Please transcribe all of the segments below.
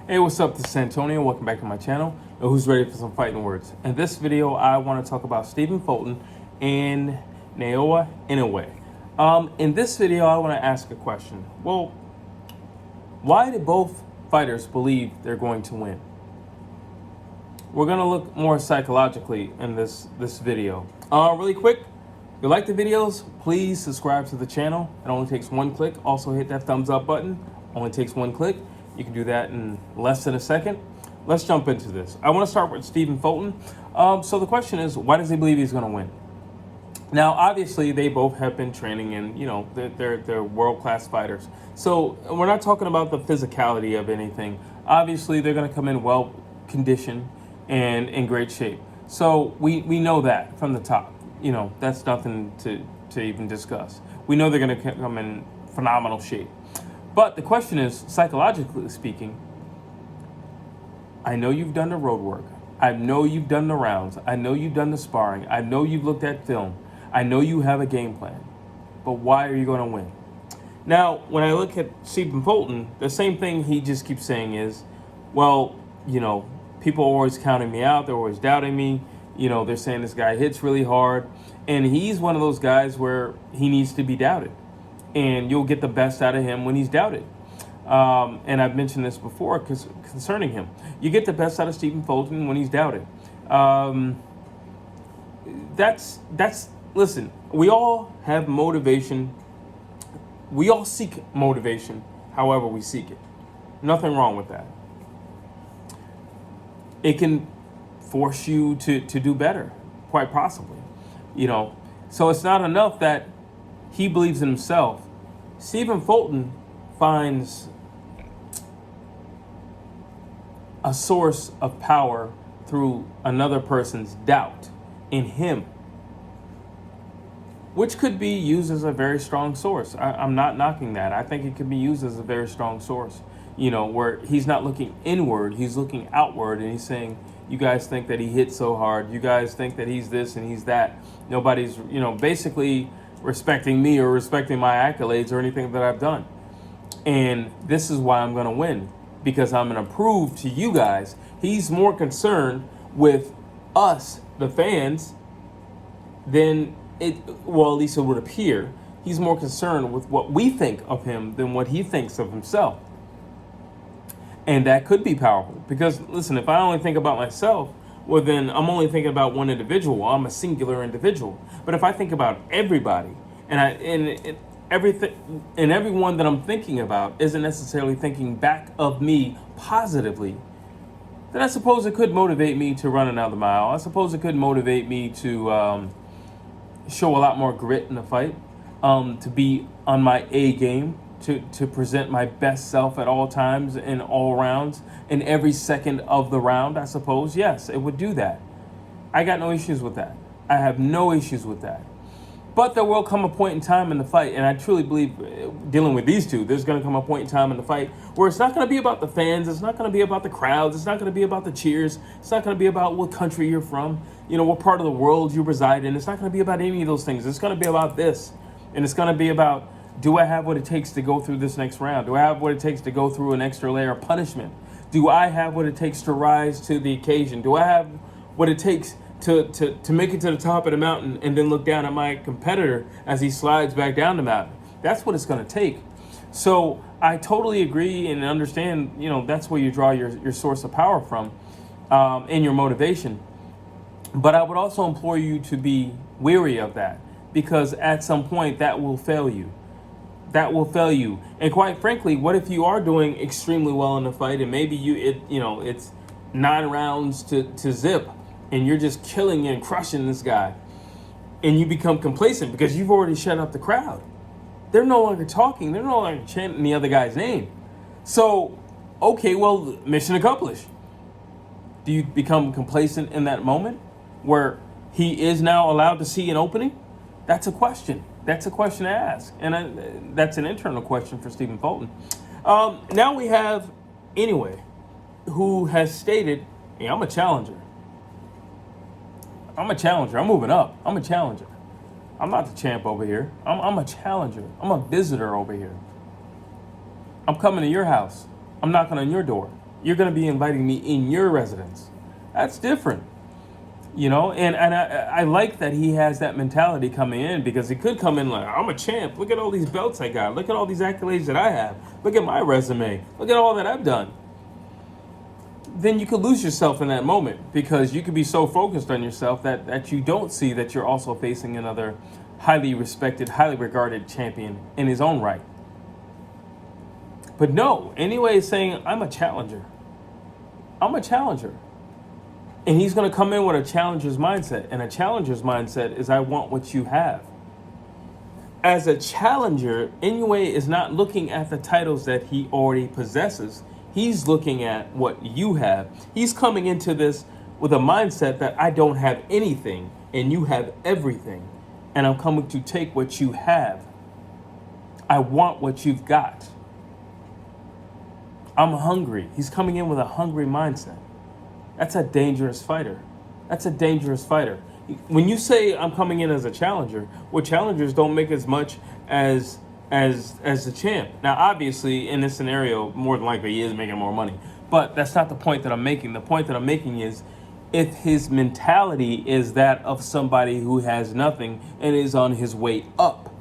Hey, what's up? This is Antonio. Welcome back to my channel. And who's ready for some fighting words? In this video, I want to talk about Stephen Fulton and Naoya Inoue. In this video, I want to ask a question. Well, why do both fighters believe they're going to win? We're going to look more psychologically in this video. Really quick, if you like the videos, please subscribe to the channel. It only takes one click. Also hit that thumbs up button. Only takes one click. You can do that in less than a second. Let's jump into this. I want to start with Stephen Fulton. So the question is, why does he believe he's going to win? Now, obviously, they both have been training and, they're world-class fighters. So we're not talking about the physicality of anything. Obviously, they're going to come in well-conditioned and in great shape. So we know that from the top. That's nothing to even discuss. We know they're going to come in phenomenal shape. But the question is, psychologically speaking, I know you've done the road work. I know you've done the rounds. I know you've done the sparring. I know you've looked at film. I know you have a game plan. But why are you going to win? Now, when I look at Stephen Fulton, the same thing he just keeps saying is, well, people are always counting me out. They're always doubting me. They're saying this guy hits really hard. And he's one of those guys where he needs to be doubted. And you'll get the best out of him when he's doubted. And I've mentioned this before concerning him. You get the best out of Stephen Fulton when he's doubted. Listen, we all have motivation. We all seek motivation, however we seek it. Nothing wrong with that. It can force you to do better, quite possibly. So it's not enough that he believes in himself. Stephen Fulton finds a source of power through another person's doubt in him, which could be used as a very strong source. I'm not knocking that. I think it could be used as a very strong source, where he's not looking inward, he's looking outward, and he's saying, you guys think that he hits so hard. You guys think that he's this and he's that. Nobody's, basically respecting me or respecting my accolades or anything that I've done. And this is why I'm going to win, because I'm going to prove to you guys he's more concerned with us, the fans, than at least it would appear. He's more concerned with what we think of him than what he thinks of himself. And that could be powerful because, listen, if I only think about myself, well, then I'm only thinking about one individual. I'm a singular individual. But if I think about everybody, and everyone that I'm thinking about isn't necessarily thinking back of me positively, then I suppose it could motivate me to run another mile. I suppose it could motivate me to show a lot more grit in the fight, to be on my A game, to present my best self at all times in all rounds, in every second of the round, I suppose. Yes, it would do that. I got no issues with that. I have no issues with that. But there will come a point in time in the fight, and I truly believe dealing with these two, there's going to come a point in time in the fight where it's not going to be about the fans, it's not going to be about the crowds, it's not going to be about the cheers, it's not going to be about what country you're from, what part of the world you reside in. It's not going to be about any of those things. It's going to be about this, and it's going to be about, do I have what it takes to go through this next round? Do I have what it takes to go through an extra layer of punishment? Do I have what it takes to rise to the occasion? Do I have what it takes to make it to the top of the mountain and then look down at my competitor as he slides back down the mountain? That's what it's going to take. So I totally agree and understand, that's where you draw your source of power from, and your motivation. But I would also implore you to be weary of that, because at some point that will fail you. That will fail you. And quite frankly, what if you are doing extremely well in the fight and maybe it's 9 rounds to zip and you're just killing and crushing this guy and you become complacent because you've already shut up the crowd. They're no longer talking. They're no longer chanting the other guy's name. So, okay, well, mission accomplished. Do you become complacent in that moment where he is now allowed to see an opening? That's a question. That's a question to ask. And that's an internal question for Stephen Fulton. Now we have Inoue, who has stated, hey, I'm a challenger. I'm moving up. I'm a challenger. I'm not the champ over here. I'm a challenger. I'm a visitor over here. I'm coming to your house. I'm knocking on your door. You're going to be inviting me in your residence. That's different. You know, and I like that he has that mentality coming in, because he could come in like, I'm a champ. Look at all these belts I got. Look at all these accolades that I have. Look at my resume. Look at all that I've done. Then you could lose yourself in that moment, because you could be so focused on yourself that you don't see that you're also facing another highly respected, highly regarded champion in his own right. But no, Inoue is saying, I'm a challenger. I'm a challenger. And he's going to come in with a challenger's mindset. And a challenger's mindset is, I want what you have. As a challenger, Inoue is not looking at the titles that he already possesses. He's looking at what you have. He's coming into this with a mindset that I don't have anything and you have everything. And I'm coming to take what you have. I want what you've got. I'm hungry. He's coming in with a hungry mindset. That's a dangerous fighter. That's a dangerous fighter. When you say I'm coming in as a challenger, well, challengers don't make as much as the champ. Now, obviously, in this scenario, more than likely he is making more money. But that's not the point that I'm making. The point that I'm making is, if his mentality is that of somebody who has nothing and is on his way up,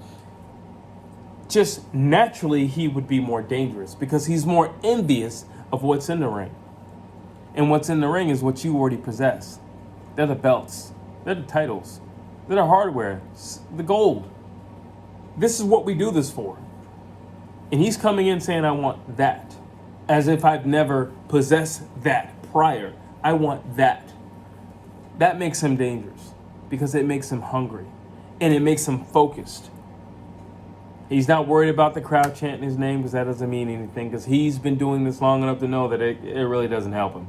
just naturally he would be more dangerous, because he's more envious of what's in the ring. And what's in the ring is what you already possess. They're the belts. They're the titles. They're the hardware. The gold. This is what we do this for. And he's coming in saying, I want that. As if I've never possessed that prior. I want that. That makes him dangerous, because it makes him hungry. And it makes him focused. He's not worried about the crowd chanting his name, because that doesn't mean anything, because he's been doing this long enough to know that it really doesn't help him.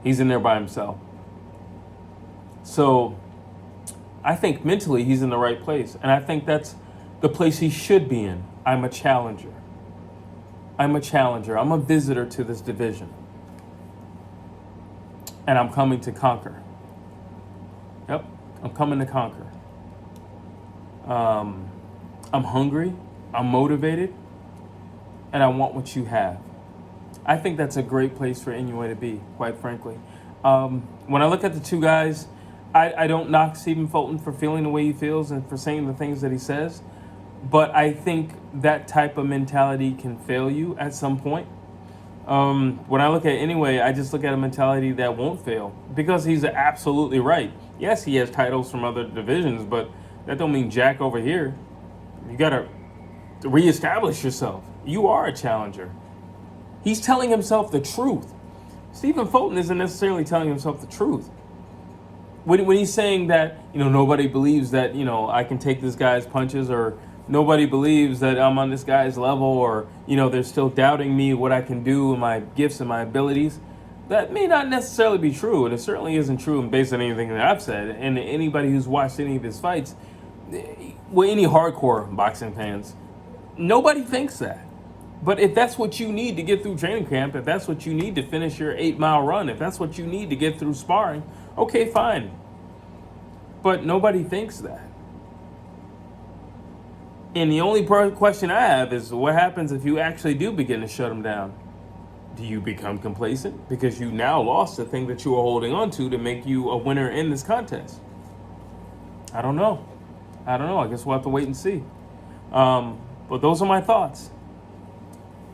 He's in there by himself. So I think mentally he's in the right place. And I think that's the place he should be in. I'm a challenger. I'm a challenger. I'm a visitor to this division. And I'm coming to conquer. Yep, I'm coming to conquer. I'm hungry. I'm motivated. And I want what you have. I think that's a great place for Inoue to be, quite frankly. When I look at the two guys, I don't knock Stephen Fulton for feeling the way he feels and for saying the things that he says. But I think that type of mentality can fail you at some point. When I look at Inoue, I just look at a mentality that won't fail, because he's absolutely right. Yes, he has titles from other divisions, but that don't mean jack over here. You got to reestablish yourself. You are a challenger. He's telling himself the truth. Stephen Fulton isn't necessarily telling himself the truth. When he's saying that, nobody believes that, I can take this guy's punches, or nobody believes that I'm on this guy's level, or, they're still doubting me, what I can do, and my gifts and my abilities, that may not necessarily be true. And it certainly isn't true based on anything that I've said. And anybody who's watched any of his fights, well, any hardcore boxing fans, nobody thinks that. But if that's what you need to get through training camp, if that's what you need to finish your 8-mile run, if that's what you need to get through sparring, okay, fine. But nobody thinks that. And the only question I have is, what happens if you actually do begin to shut them down? Do you become complacent? Because you now lost the thing that you were holding on to make you a winner in this contest. I don't know. I guess we'll have to wait and see. But those are my thoughts.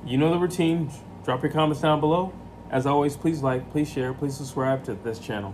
You know the routine. Drop your comments down below. As always, please like, please share, please subscribe to this channel.